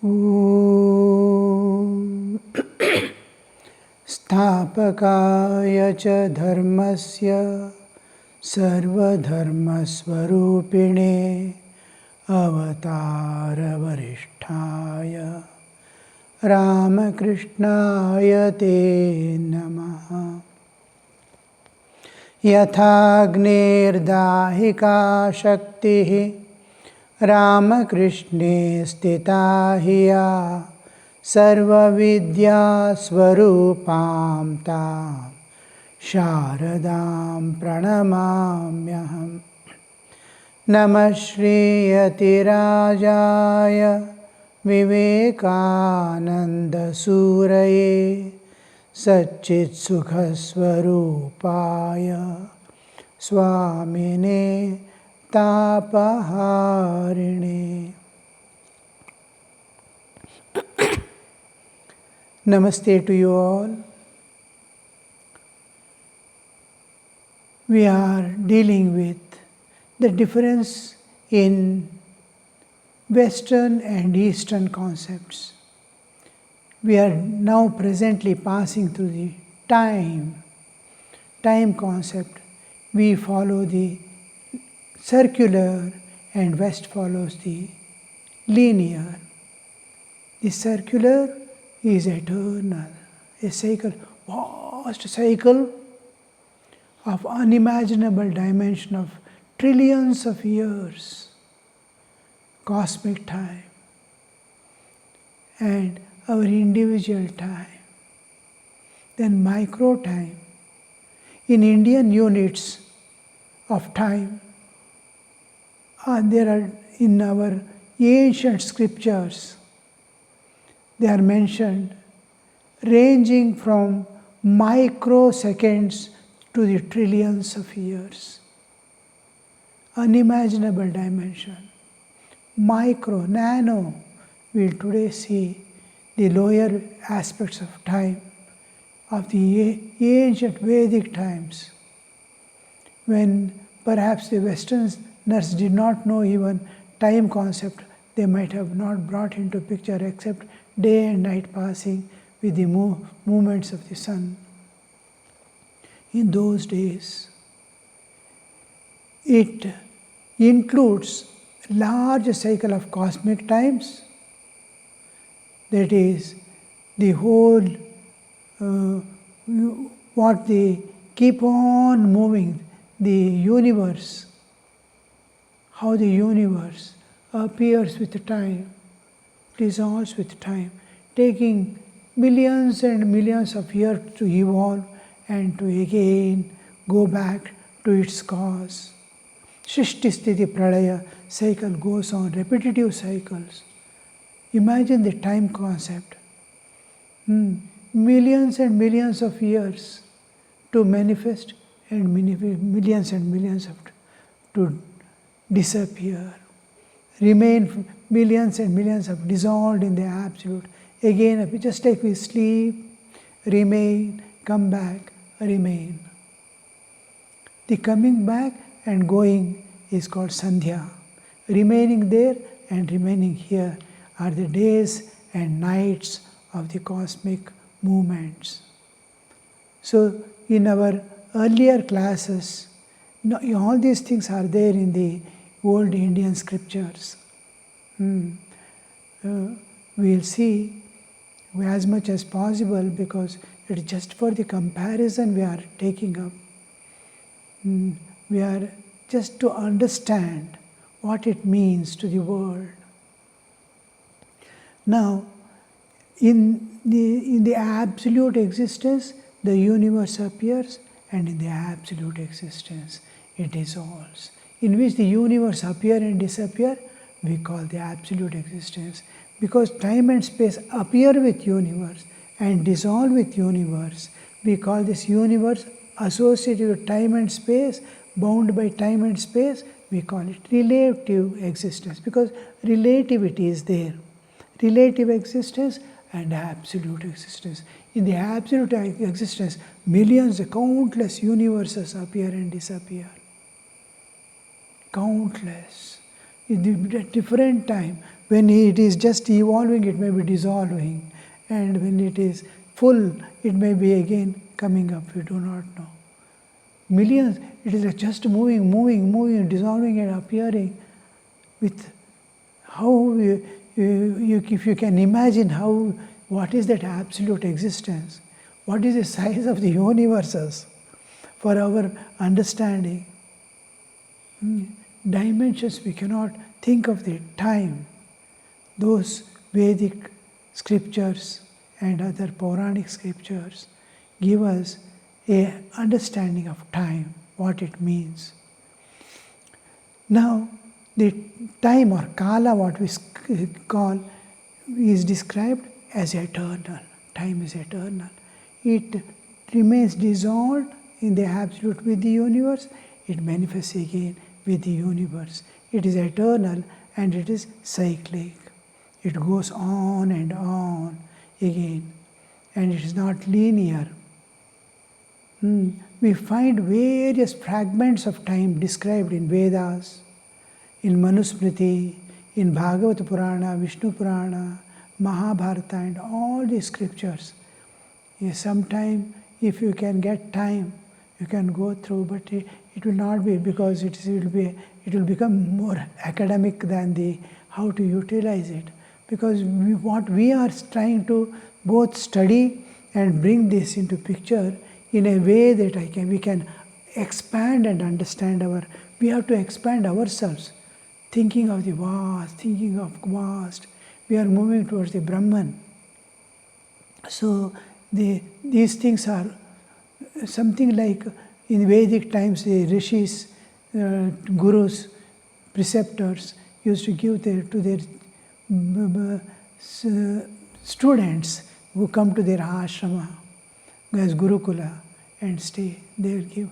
Om Sthapakaya cha dharmasya sarvadharmasvarupine avatara varishtaya Ramakrishnaya te namaha. Yathagnirdahika shaktihi Ramakrishne stita hiya sarva vidya swarupam tam sharadam pranamamyaham. Namah Shri Yatirajaya Vivekananda Suraye Satchit Sukha Swarupaya Swamine Tapaharine. Namaste to you all. We are dealing with the difference in Western and Eastern concepts. We are now presently passing through the time concept. We follow the circular and West follows the linear. The circular is eternal, a cycle, vast cycle of unimaginable dimension of trillions of years, cosmic time, and our individual time, then micro time. In Indian units of time, there are in our ancient scriptures, they are mentioned ranging from microseconds to the trillions of years. Unimaginable dimension. Micro, nano, we will today see the lower aspects of time of the ancient Vedic times, when perhaps the Westerners did not know even time concept. They might have not brought into picture except day and night passing with the movements of the sun. In those days, it includes large cycle of cosmic times, that is the whole what they keep on moving, the universe, how the universe appears with time, dissolves with time, taking millions and millions of years to evolve and to again go back to its cause. Shrishti Sthiti Pralaya cycle goes on, repetitive cycles. Imagine the time concept. Millions and millions of years to manifest and millions and millions of to disappear. Remain millions and millions of dissolved in the absolute. Again, just like we sleep, remain, come back, remain. The coming back and going is called Sandhya. Remaining there and remaining here are the days and nights of the cosmic movements. So, in our earlier classes, all these things are there in the old Indian scriptures. We'll see as much as possible, because it's just for the comparison we are taking up. We are just to understand what it means to the world. Now, in the absolute existence, the universe appears, and in the absolute existence, it dissolves. In which the universe appear and disappear, we call the absolute existence. Because time and space appear with universe and dissolve with universe, we call this universe associated with time and space, bound by time and space, we call it relative existence, because relativity is there. Relative existence and absolute existence. In the absolute existence, millions, countless universes appear and disappear. Countless. In the different time, when it is just evolving, it may be dissolving. And when it is full, it may be again coming up. We do not know. Millions, it is just moving, dissolving and appearing. With how if you can imagine what is that absolute existence, what is the size of the universes for our understanding. Dimensions we cannot think of the time. Those Vedic scriptures and other Puranic scriptures give us a understanding of time, what it means. Now, the time or kala, what we call, is described as eternal. Time is eternal. It remains dissolved in the absolute with the universe. It manifests again with the universe. It is eternal and it is cyclic. It goes on and on again. And it is not linear. We find various fragments of time described in Vedas, in Manusmriti, in Bhagavata Purana, Vishnu Purana, Mahabharata, and all these scriptures. Sometime, if you can get time, you can go through, but it will not be, because it will become more academic than how to utilize it. Because what we are trying to both study and bring this into picture in a way that we can expand and understand we have to expand ourselves. Thinking of the vast, we are moving towards the Brahman. So these things are something like in Vedic times, the rishis, gurus, preceptors used to give to their students who come to their ashrama as Gurukula and stay. They will give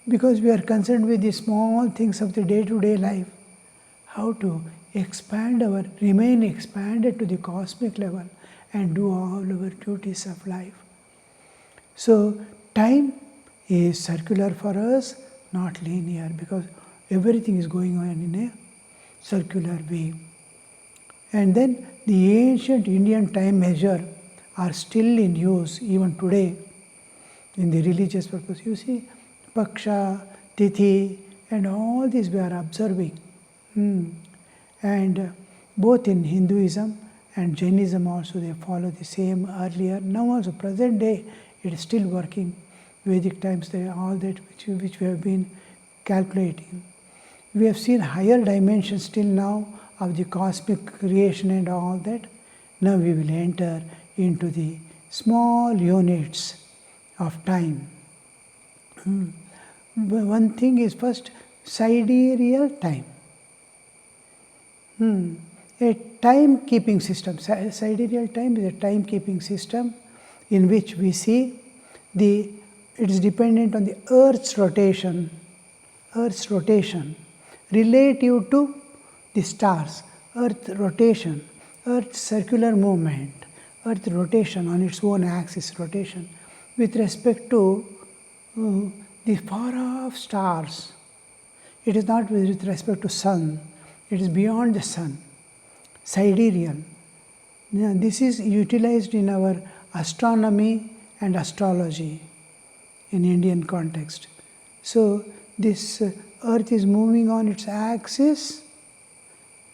because we are concerned with the small things of the day-to-day life, how to remain expanded to the cosmic level and do all our duties of life. So time is circular for us, not linear, because everything is going on in a circular way. And then the ancient Indian time measure are still in use even today in the religious purpose. You see, Paksha, Tithi, and all these we are observing. And both in Hinduism and Jainism also, they follow the same earlier. Now also, present day, it is still working. Vedic times, all that which we have been calculating. We have seen higher dimensions till now of the cosmic creation and all that. Now we will enter into the small units of time. One thing is first sidereal time. A time-keeping system. Sidereal time is a time-keeping system in which we see it is dependent on the Earth's rotation relative to the stars. Earth rotation, Earth's circular movement, Earth rotation on its own axis rotation with respect to the far-off stars. It is not with respect to sun. It is beyond the sun, sidereal. Now, this is utilized in our astronomy and astrology in Indian context. So this Earth is moving on its axis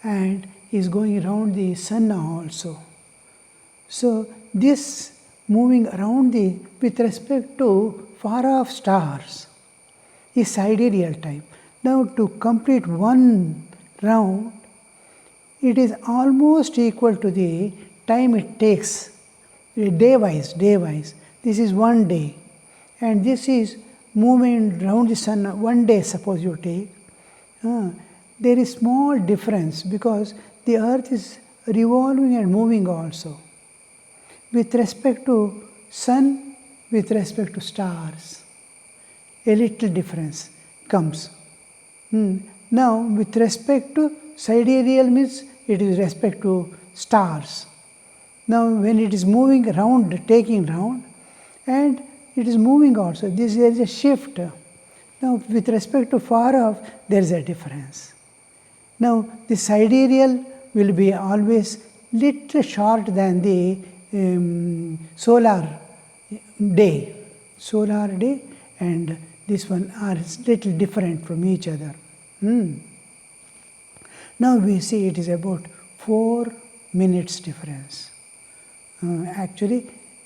and is going around the sun also. So this moving around with respect to far-off stars is sidereal time. Now to complete one round, it is almost equal to the time it takes, day-wise. This is 1 day. And this is moving around the sun 1 day, suppose you take. There is small difference because the earth is revolving and moving also. With respect to sun, with respect to stars, a little difference comes. Now, with respect to sidereal means it is respect to stars. Now, when it is moving around, taking round, and it is moving also, there is a shift. Now, with respect to far off, there is a difference. Now, the sidereal will be always little short than the solar day. Solar day and this one are little different from each other. Now we see it is about 4 minutes difference. Actually,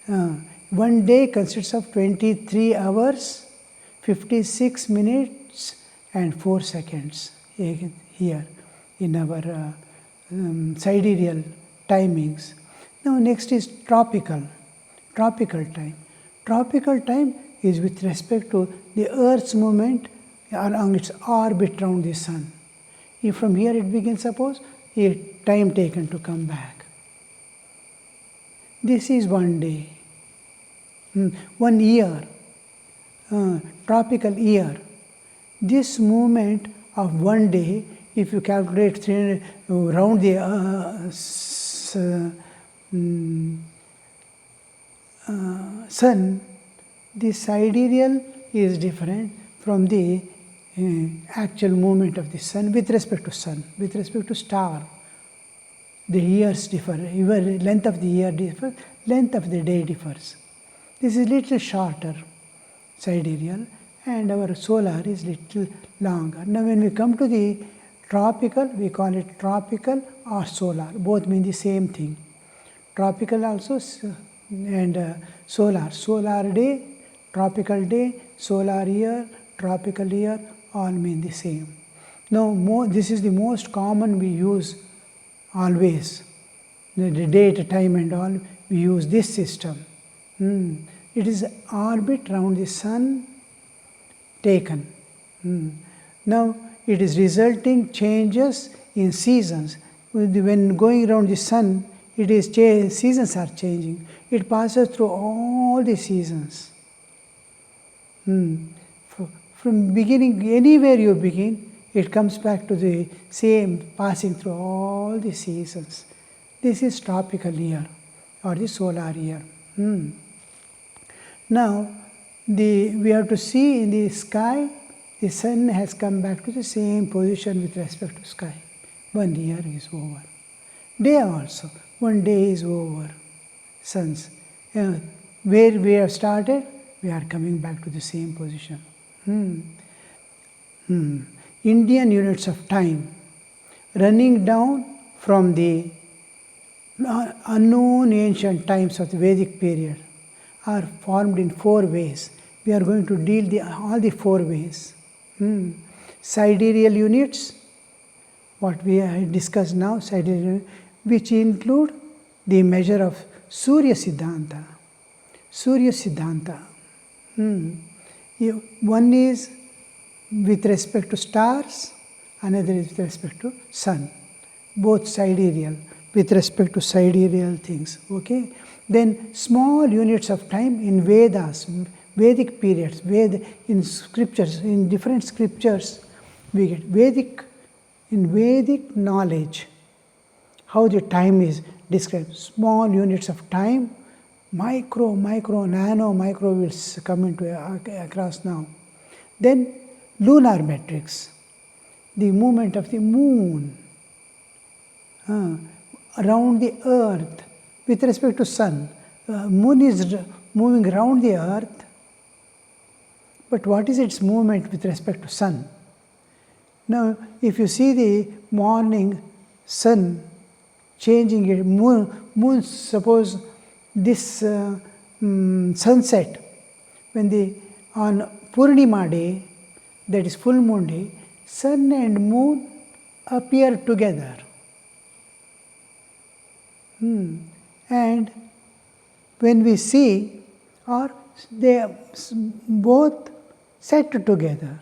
1 day consists of 23 hours, 56 minutes and 4 seconds here in our sidereal timings. Now next is tropical time. Tropical time is with respect to the Earth's movement along its orbit around the Sun. If from here it begins, suppose, a time taken to come back. This is 1 day. 1 year, tropical year. This movement of 1 day, if you calculate 300 around the Sun, the sidereal is different from the actual movement of the Sun with respect to Sun. With respect to star, the years differ. Even length of the year differs, length of the day differs. This is little shorter, sidereal, and our solar is little longer. Now when we come to the tropical, we call it tropical or solar. Both mean the same thing. Tropical also and solar. Solar day, tropical day, solar year, tropical year, all mean the same. Now this is the most common we use always. The date, time and all, we use this system. It is orbit around the Sun taken. Now it is resulting changes in seasons. When going around the Sun, it is seasons are changing. It passes through all the seasons. From beginning, anywhere you begin, it comes back to the same, passing through all the seasons. This is tropical year or the solar year. Now, we have to see in the sky, the Sun has come back to the same position with respect to sky. 1 year is over. Day also, 1 day is over. Suns. Where we have started, we are coming back to the same position. Indian units of time running down from the unknown ancient times of the Vedic period are formed in 4 ways. We are going to deal all the 4 ways. Sidereal units, what we have discussed now, sidereal, which include the measure of Surya Siddhanta. Surya Siddhanta. One is with respect to stars, another is with respect to Sun. Both sidereal, with respect to sidereal things. Okay? Then small units of time in Vedas, Vedic periods, in scriptures, in different scriptures, we get in Vedic knowledge, how the time is described. Small units of time, micro, nano, micro will come into across now. Then lunar metrics, the movement of the moon around the earth with respect to Sun. Moon is moving around the earth, but what is its movement with respect to Sun? Now, if you see the morning Sun changing it, moon suppose this sunset, when on Purnima day, that is full moon day, Sun and moon appear together. And when we see, or they both set together.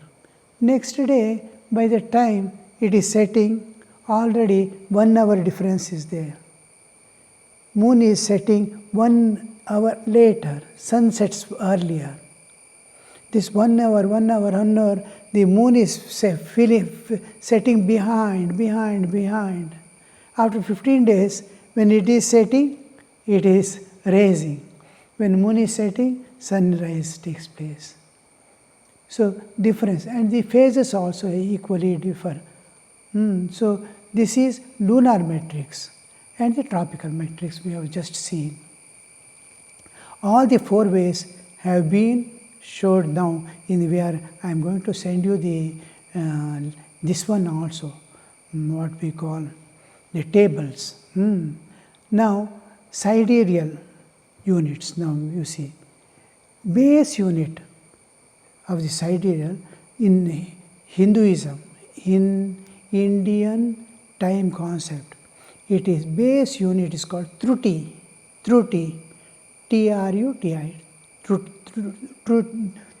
Next day, by the time it is setting, already 1 hour difference is there. Moon is setting 1 hour later, sun sets earlier. This 1 hour, the moon is setting behind. After 15 days, when it is setting, it is rising. When moon is setting, sunrise takes place. So difference, and the phases also equally differ. So this is lunar matrix and the tropical matrix we have just seen. All the 4 ways have been showed now in the where I am going to send you the this one also, what we call the tables. Now sidereal units, now you see base unit of the sidereal in Hinduism, in Indian time concept, it is base unit is called Truti, T-R-U-T-I,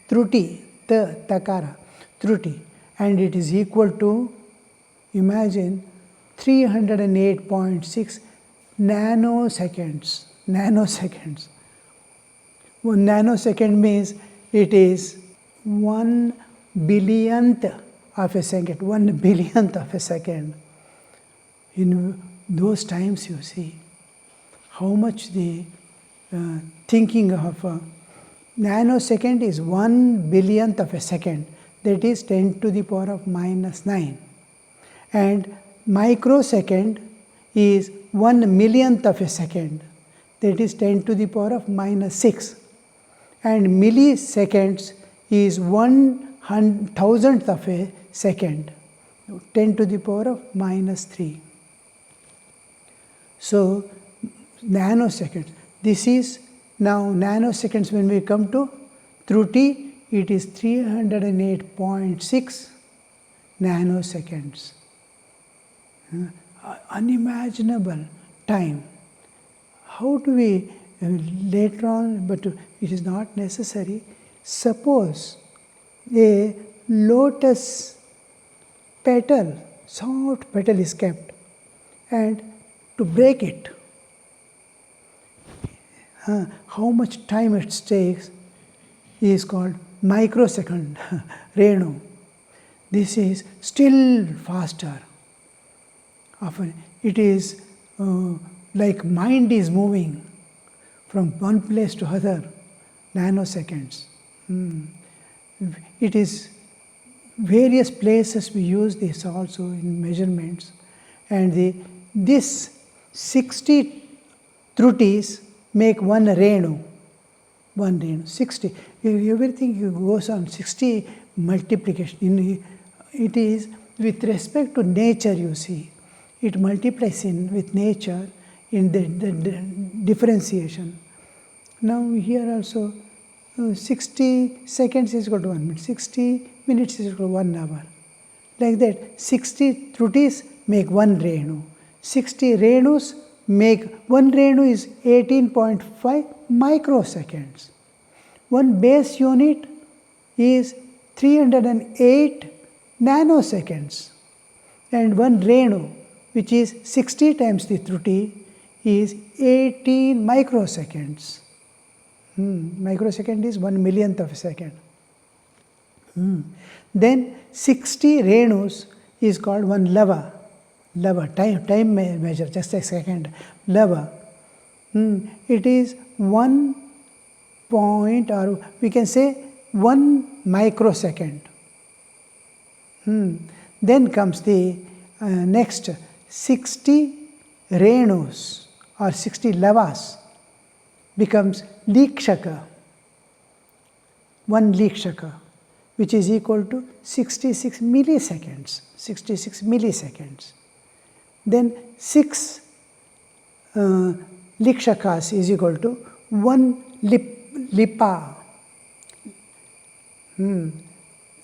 Truti, Takara, Truti, and it is equal to, imagine, 308.6 nanoseconds. One nanosecond means it is 1 billionth of a second, 1 billionth of a second. In those times, you see how much the thinking of a nanosecond is 1 billionth of a second, that is 10 to the power of minus 9. And microsecond is 1 millionth of a second, that is 10 to the power of minus 6. And milliseconds is 1,000th of a second, 10 to the power of minus 3. So nanoseconds, this is now nanoseconds. When we come to Truti, it is 308.6 nanoseconds. Unimaginable time. How do we later on, but it is not necessary. Suppose a lotus petal, soft petal is kept, and to break it, how much time it takes is called microsecond, Renu. This is still faster. Often it is like mind is moving from one place to other, nanoseconds. It is various places we use this also in measurements, and this 60 Trutis make one Renu. 60. Everything goes on 60 multiplication. It is with respect to nature, you see. It multiplies with nature in the differentiation. Now here also 60 seconds is equal to 1 minute, 60 minutes is equal to 1 hour. Like that, 60 Trutis make one Renu. 60 Renus make, one Renu is 18.5 microseconds. One base unit is 308 nanoseconds. And one Renu, which is 60 times the Truti, is 18 microseconds. Microsecond is 1 millionth of a second. Then 60 Renus is called one lava. Time measure, just a second. Lava. It is 1 point, or we can say 1 microsecond. Then comes the next 60 Renus or 60 lavas becomes Likshaka. 1 Likshaka, which is equal to 66 milliseconds. 66 milliseconds. Then 6 Likshakas is equal to 1 Lipa.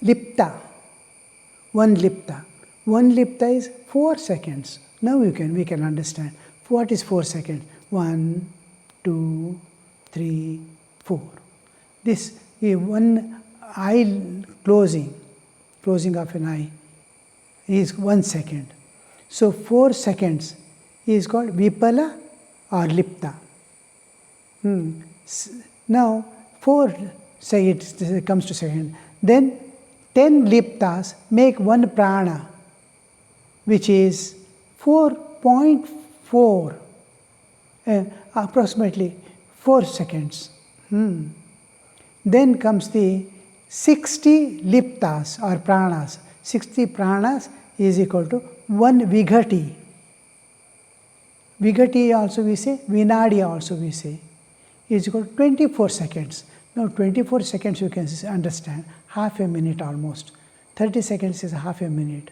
Lipta. 1 Lipta. 1 Lipta is 4 seconds. Now we can understand. What is 4 seconds? 1, 2, 3, 4. This is one eye closing of an eye is 1 second. So 4 seconds is called Vipala or Lipta. Now 4 seconds comes to second. Then 10 Liptas make 1 Prana, which is 4.4, approximately 4 seconds. Then comes the 60 Liptas or Pranas. 60 Pranas is equal to 1 Vighati. Vighati also we say, Vinadi also we say, is equal to 24 seconds. Now 24 seconds you can understand, half a minute almost. 30 seconds is half a minute.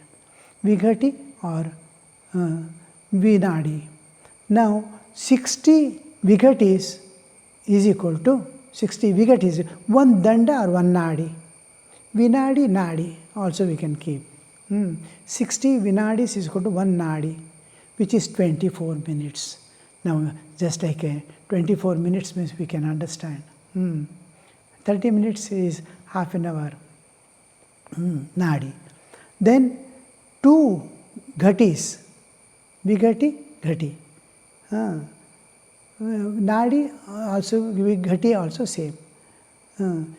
Vighati or Vinadi. Now 60 Vighatis is equal to 60 Vighatis, 1 Danda or 1 Nadi. Vinadi, Nadi also we can keep. 60 Vinadis is equal to 1 Nadi, which is 24 minutes. Now just like 24 minutes means we can understand. 30 minutes is half an hour. Nadi. Then 2 Ghatis. Vighati, Ghati. Nadi also, Vighati also same.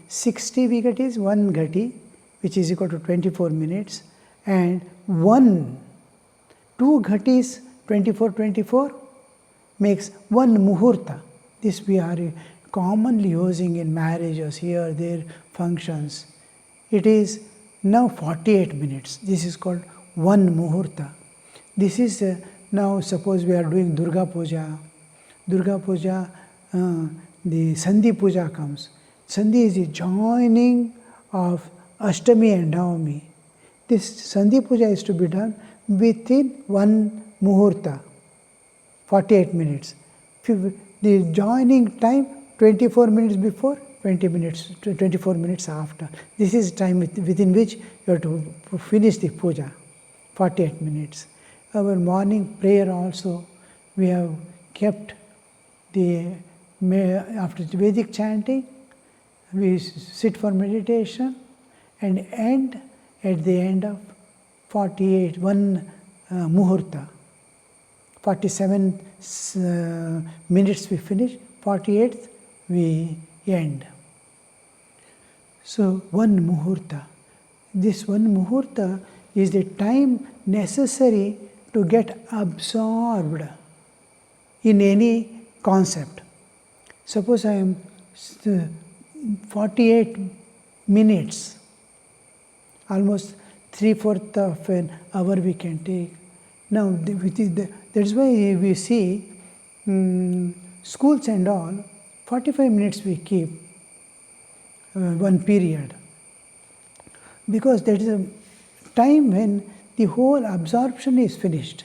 60 Vighatis, 1 Ghati, which is equal to 24 minutes. And 2 Ghatis, 24 makes 1 Muhurta. This we are commonly using in marriages, here, there, functions. It is now 48 minutes. This is called 1 Muhurta. This is now suppose we are doing Durga Puja. Durga Puja, the Sandhi Puja comes. Sandhi is the joining of Ashtami and Navami. This Sandhi Puja is to be done within 1 Muhurta, 48 minutes. The joining time, 24 minutes before, 24 minutes after. This is time within which you have to finish the puja, 48 minutes. Our morning prayer also, we have kept after the Vedic chanting, we sit for meditation and end at the end of 1 Muhurta. 47 minutes we finish, 48th we end. So 1 Muhurta. This 1 Muhurta is the time necessary to get absorbed in any concept. Suppose I am 48 minutes, almost 3/4 of an hour we can take. Now, that's why we see schools and all, 45 minutes we keep one period. Because that is a time when the whole absorption is finished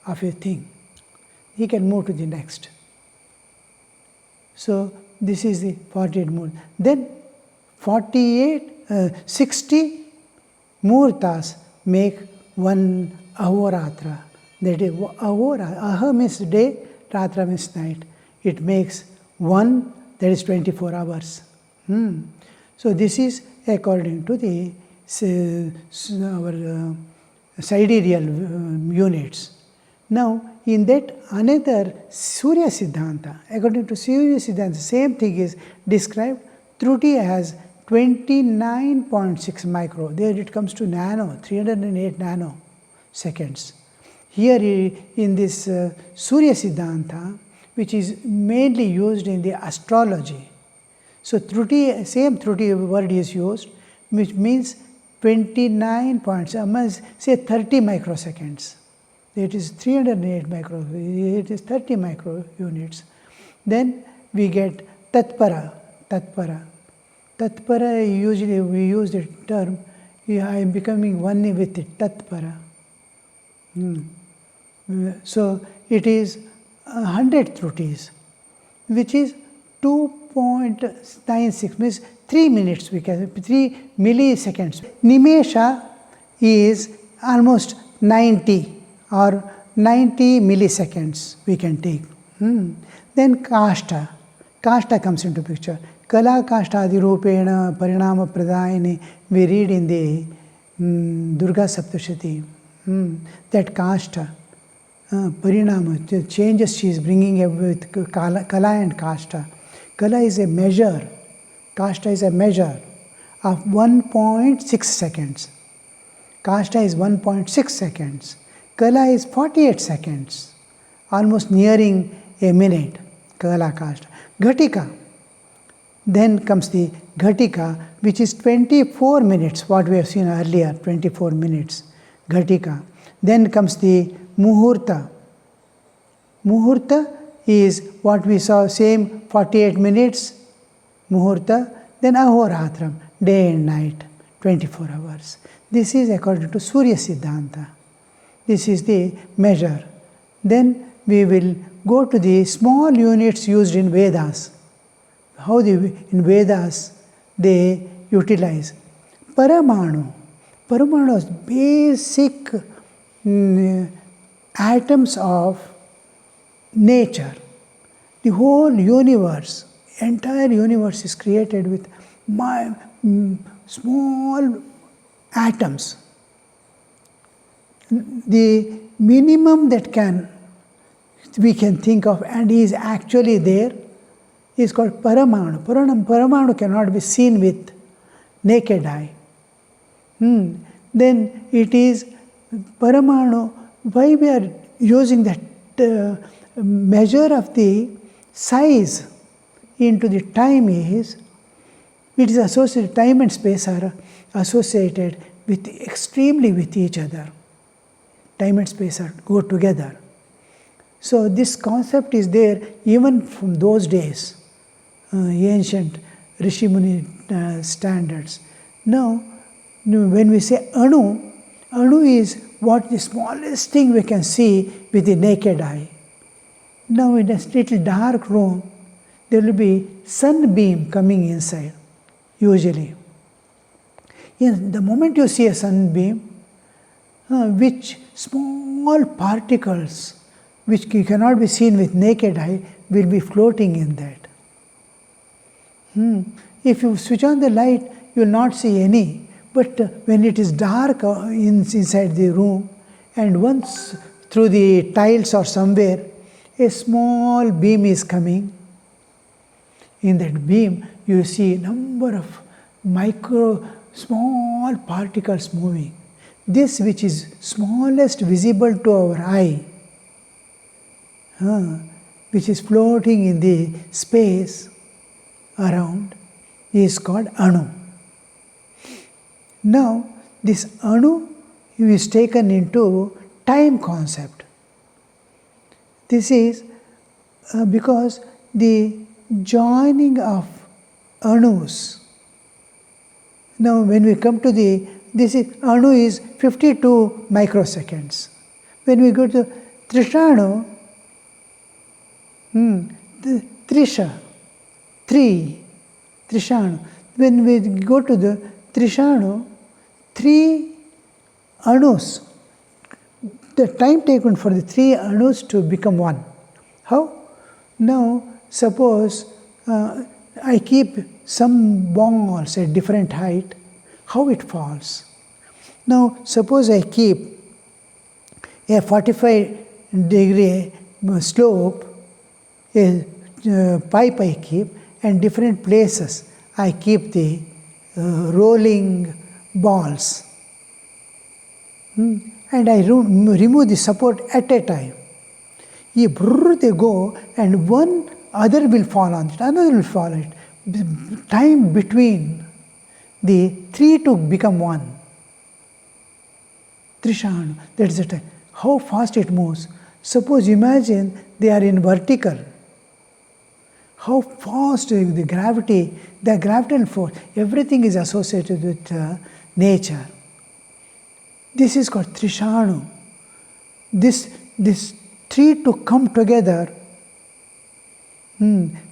of a thing. He can move to the next. So, this is the 48 move. Then 60 muhurtas make 1 ahoratra. That is, aha means day, ratra means night. It makes 1, that is 24 hours. So this is according to the our sidereal units. Now, in that another Surya Siddhanta, according to Surya Siddhanta, same thing is described. Truti as 29.6 micro. There it comes to nano, 308 nanoseconds. Here in this Surya Siddhanta, which is mainly used in the astrology. So Truti, same Truti word is used, which means 29 points, say 30 microseconds. It is 308 micro, it is 30 micro units. Then we get Tatpara. Tatpara, usually we use the term, I am becoming one with it, Tatpara. So it is 100 Trutis, which is 2.96, means 3 minutes, we can 3 milliseconds. Nimesha is almost 90 or 90 milliseconds we can take. Then Kashta comes into picture. Kala Kashtadi Rupena Parinama Pradayani, we read in the Durga Saptashati. That Kashta, Parinama, the changes she is bringing with Kala and Kashta. Kala is a measure, Kashta is a measure of 1.6 seconds. Kashta is 1.6 seconds. Kala is 48 seconds, almost nearing a minute. Kala Kashta. Ghatika. Then comes the Ghatika, which is 24 minutes, what we have seen earlier, 24 minutes. Ghatika. Then comes the Muhurta. Muhurta is what we saw, same 48 minutes, Muhurta. Then Ahoratram, day and night, 24 hours. This is according to Surya Siddhanta. This is the measure. Then we will go to the small units used in Vedas. How in Vedas they utilize Paramanu. Paramanu is basic atoms of nature. The whole universe, entire universe is created with small atoms. The minimum that we can think of and is actually there is called Paramanu. Paramanu cannot be seen with naked eye. Then it is Paramanu. Why we are using that measure of the size into the time is, it is associated, time and space are associated with extremely with each other. Time and space go together. So this concept is there even from those days, ancient Rishi Muni standards. Now, when we say Anu is what the smallest thing we can see with the naked eye. Now in a little dark room, there will be sunbeam coming inside, usually. The moment you see a sunbeam, which small particles, which cannot be seen with naked eye, will be floating in that. If you switch on the light, you will not see any. But when it is dark inside the room, and once through the tiles or somewhere, a small beam is coming. In that beam, you see a number of small particles moving. This which is smallest visible to our eye, which is floating in the space around, is called Anu. Now, this Anu is taken into time concept. This is because the joining of Anus. Now, when we come to Anu is 52 microseconds. When we go to Trishanu, Trishanu. When we go to the Trishanu, 3 Anus, the time taken for the 3 Anus to become 1. How? Now, suppose I keep some balls at different height, how it falls. Now, suppose I keep a 45-degree slope, a pipe I keep, and different places I keep the rolling balls. And I remove the support at a time. They go, and one other will fall on it, another will fall on it. Time between the 3 to become 1. Trishanu, that is the time. How fast it moves. Suppose imagine they are in vertical. How fast the gravitational force, everything is associated with nature. This is called Trishanu. This 3 to come together,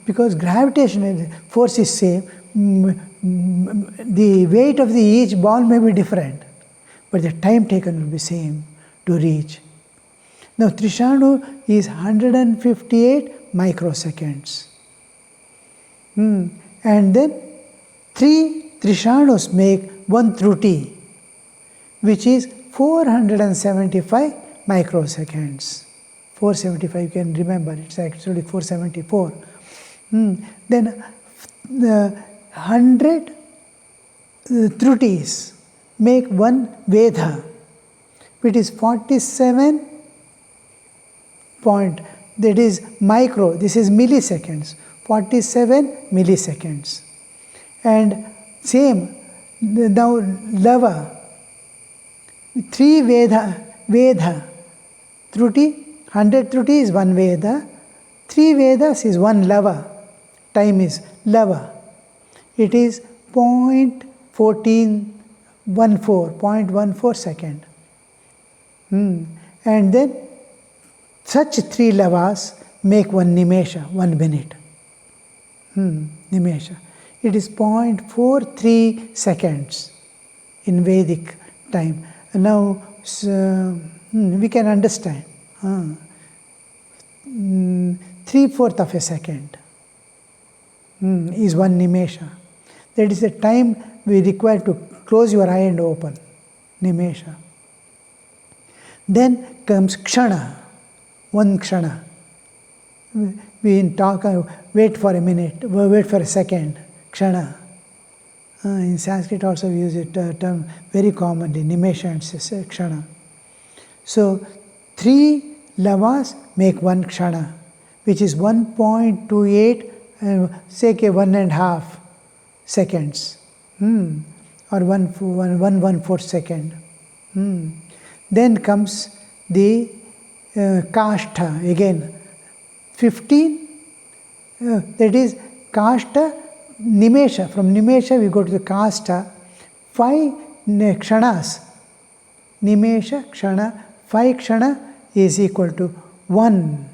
because gravitational force is same, the weight of each ball may be different, but the time taken will be same to reach. Now Trishanu is 158 microseconds. And then 3 Trishanus make 1 Truti, which is 475 microseconds. 475, you can remember, it's actually 474. Then 100 Trutis make 1 Vedha, which is 47 point, that is micro, this is milliseconds, 47 milliseconds. And same, now Lava, 3 Veda. Truti, 100 Truti is 1 Veda. 3 Vedas is 1 lava. Time is lava. It is 0.14 second. And then such 3 lavas make 1 nimesha, 1 minute. Nimesha. It is 0.43 seconds in Vedic time. Now we can understand. 3/4 of a second is 1 nimesha. That is the time we require to close your eye and open. Nimesha. Then comes kshana, 1 kshana. We talk, wait for a minute, wait for a second, kshana. In Sanskrit also we use it term very commonly, nimesha and kshana. So 3 lavas make 1 kshana, which is 1.28, say 1.5 seconds, or 1/4 second. Then comes the kashta, again 15, that is kashta, nimesha. From nimesha we go to the kashta, 5 kshanas. Nimesha, kshana, 5 kshana is equal to 1.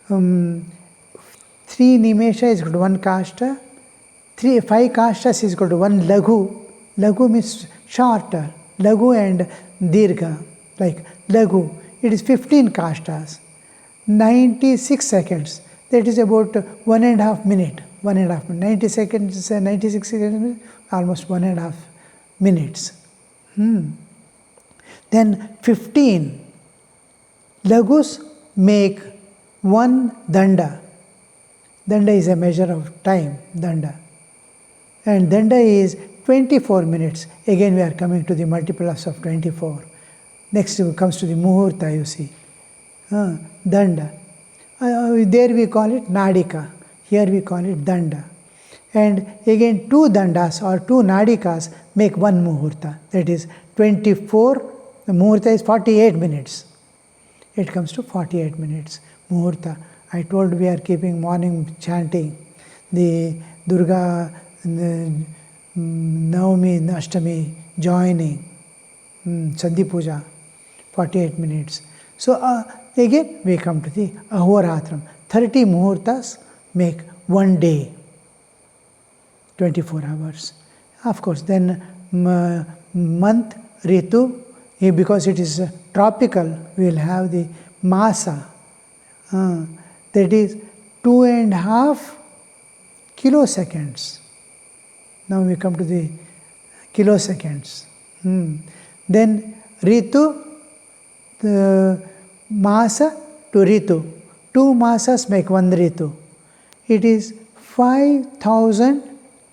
3 nimesha is equal to 1 kashta. 5 kashtas is equal to 1 laghu. Laghu means shorter. Laghu and dirgha, like laghu. It is 15 kashtas. 96 seconds. That is about 1.5 minute. 1.5 minute. 90 seconds, 96 seconds, almost 1.5 minutes. Then 15 laghus make 1 danda. Danda is a measure of time, danda. And danda is 24 minutes. Again we are coming to the multiples of 24. Next comes to the muhurta, you see. Danda. There we call it nadika. Here we call it danda. And again 2 dandas or 2 nadikas make 1 muhurta. That is 24. The muhurta is 48 minutes. It comes to 48 minutes. Muhurta. I told we are keeping morning chanting. The Durga, Navami, Ashtami joining. Sandhi Puja. 48 minutes. So again we come to the Ahoratram. 30 muhurtas make 1 day. 24 hours. Of course, then month, Ritu, because it is tropical, we will have the Masa. That is 2.5 kiloseconds. Now we come to the kiloseconds. Then Ritu, the Masa to Ritu. 2 Masas make 1 Ritu. It is 5,000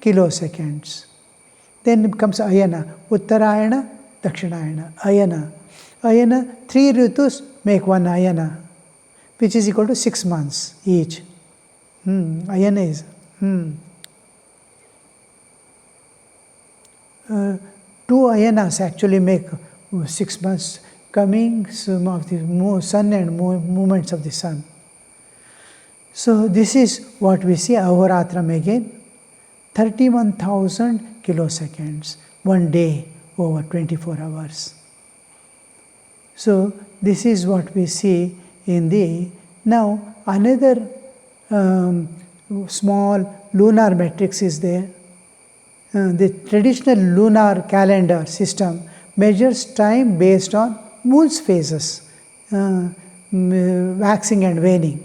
kiloseconds. Then comes Ayana, Uttarayana, Dakshinayana, Ayana. Ayana, 3 Ritus make 1 Ayana, which is equal to 6 months each. Ayana is. 2 Ayanas actually make 6 months, comings of the sun and movements of the sun. So this is what we see, Ahoratram again. 31,000 kiloseconds, 1 day over 24 hours. So this is what we see in the, now another small lunar matrix is there. The traditional lunar calendar system measures time based on moon's phases, waxing and waning.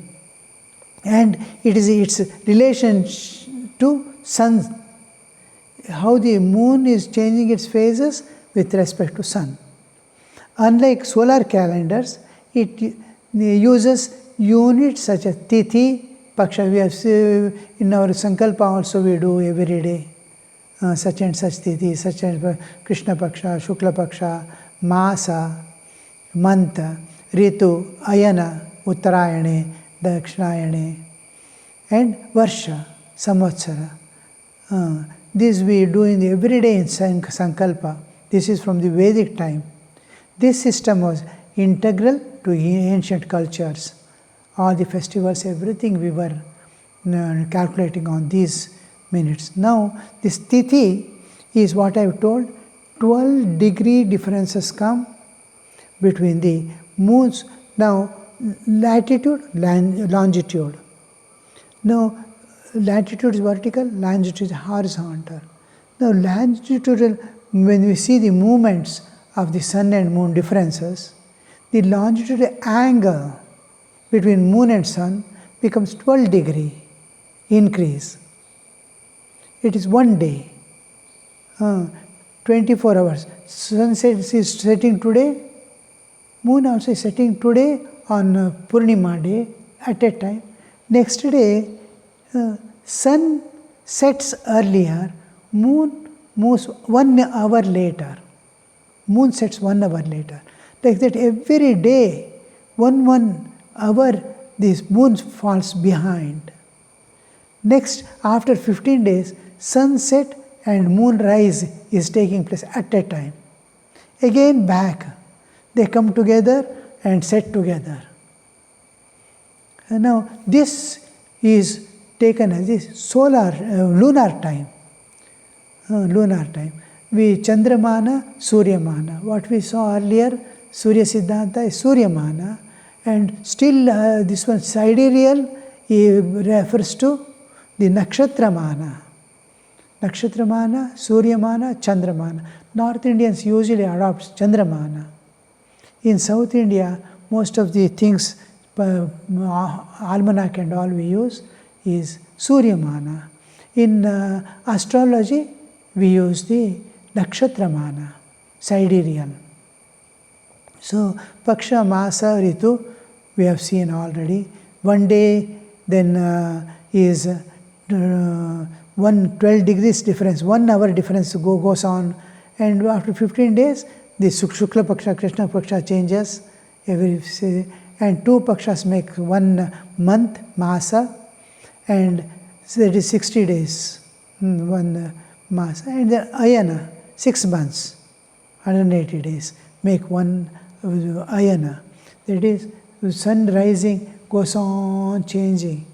And it is its relation to sun, how the moon is changing its phases with respect to sun. Unlike solar calendars, it uses units such as Tithi, Paksha. We have in our Sankalpa also we do every day. Such and such Tithi, such as Krishna Paksha, Shukla Paksha, Masa, Manta, Ritu, Ayana, Uttarayane, Dakshinayane, and Varsha, Samvatsara. This we do in every day in Sankalpa. This is from the Vedic time. This system was integral to ancient cultures. All the festivals, everything we were calculating on these minutes. Now, this Tithi is what I have told. 12-degree differences come between the moons. Now, latitude, longitude. Now, latitude is vertical, longitude is horizontal. Now, longitudinal, when we see the movements of the sun and moon differences, the longitudinal angle between moon and sun becomes 12 degree increase. It is 1 day, 24 hours. Sunset is setting today, moon also is setting today on Purnima day at a time. Next day, sun sets earlier, moon moves 1 hour later. Moon sets 1 hour later. Like that every day, 1 hour, this moon falls behind. Next, after 15 days, sunset and moon rise is taking place at a time. Again back, they come together and set together. And now this is taken as the lunar time. Lunar time. We Chandramana, Suryamana. What we saw earlier, Surya Siddhanta is Suryamana, and still this one sidereal refers to the Nakshatramana. Nakshatramana, Suryamana, Chandramana. North Indians usually adopt Chandramana. In South India, most of the things, almanac and all we use is Suryamana. In astrology, we use the Nakshatramana, sidereal. So, Paksha, Masa, Ritu, we have seen already. 1 day then is 12 degrees difference, 1 hour difference goes on, and after 15 days, the Shukla Paksha, Krishna Paksha changes, and 2 Pakshas make 1 month, Masa, and so that is 60 days, 1 Masa, and then Ayana, 6 months, 180 days, make 1 Ayana. That is, the sun rising goes on changing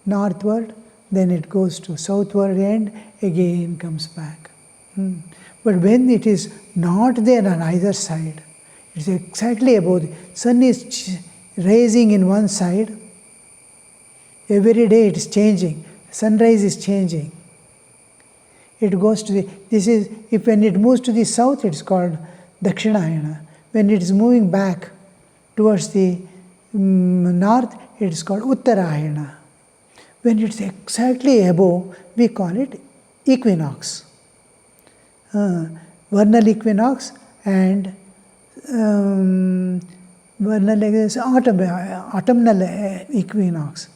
northward, then it goes to southward and again comes back. But when it is not there on either side, it is exactly above. The sun is rising in one side, every day it is changing, sunrise is changing. It goes to the, this is, if when it moves to the south, it is called Dakshinayana. When it is moving back towards the north, it is called Uttarayana. When it is exactly above, we call it equinox. Vernal equinox and autumnal equinox.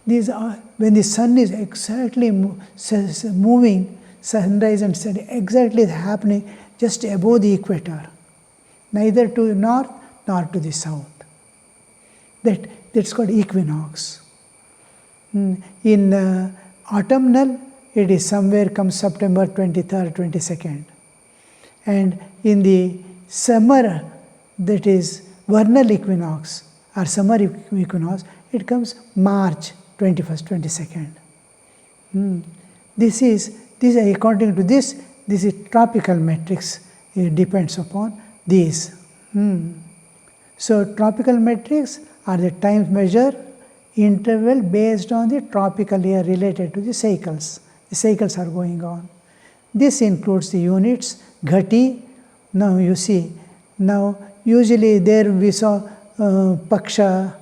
These are when the sun is exactly moving, sunrise and sunset exactly happening just above the equator, neither to the north nor to the south. That's called equinox. In autumnal, it is somewhere comes September 23rd, 22nd. And in the summer, that is vernal equinox or summer equinox, it comes March 21st, 22nd. This is according to this is tropical metrics. It depends upon these. So tropical metrics are the time measure interval based on the tropical year related to the cycles. The cycles are going on. This includes the units, Ghati. Now you see, now usually there we saw Paksha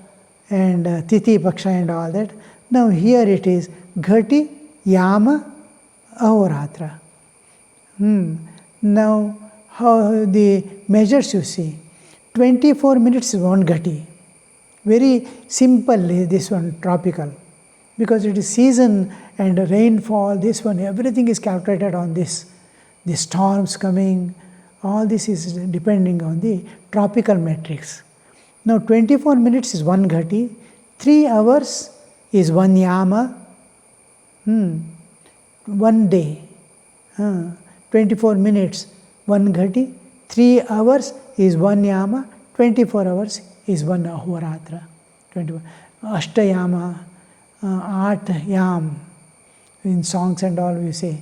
and Tithi Paksha and all that. Now here it is Ghati, Yama, Ahoratra. Now how the measures you see, 24 minutes is 1 Ghati. Very simple this one, tropical. Because it is season and rainfall, this one, everything is calculated on this. The storms coming, all this is depending on the tropical metrics. Now 24 minutes is 1 Ghati, 3 hours is 1 Yama, 1 day. 24 minutes, 1 Ghati, 3 hours is 1 yama, 24 hours is 1 ahoratra. 24. Ashtayama, 8 yam. In songs and all we say,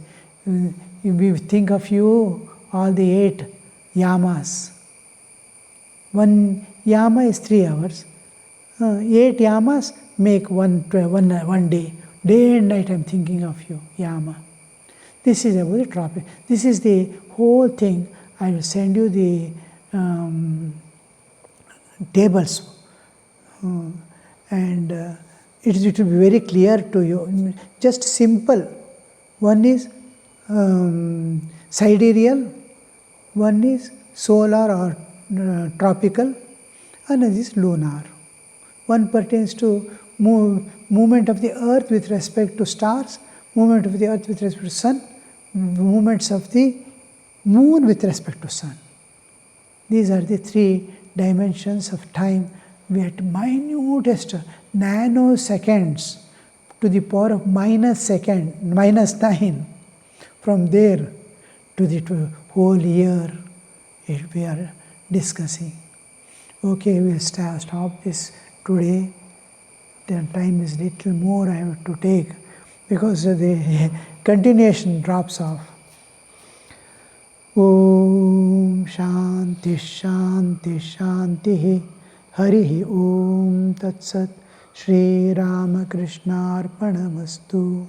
we think of you, all the 8 yamas. 1 yama is 3 hours. 8 yamas make one day. Day and night I am thinking of you, yama. This is about the tropic. This is the whole thing. I will send you the tables. And it will be very clear to you. Just simple. One is sidereal, one is solar or tropical, another is lunar. One pertains to movement of the earth with respect to stars, movement of the earth with respect to sun, movements of the moon with respect to sun. These are the 3 dimensions of time. We are at minutest nanoseconds to the power of -9. From there to the whole year we are discussing. Okay, we will stop this today. The time is little more I have to take because the continuation drops off. Om Shanti Shanti Shanti Harihi Om Tat Sat Shri Ramakrishna Arpanamastu.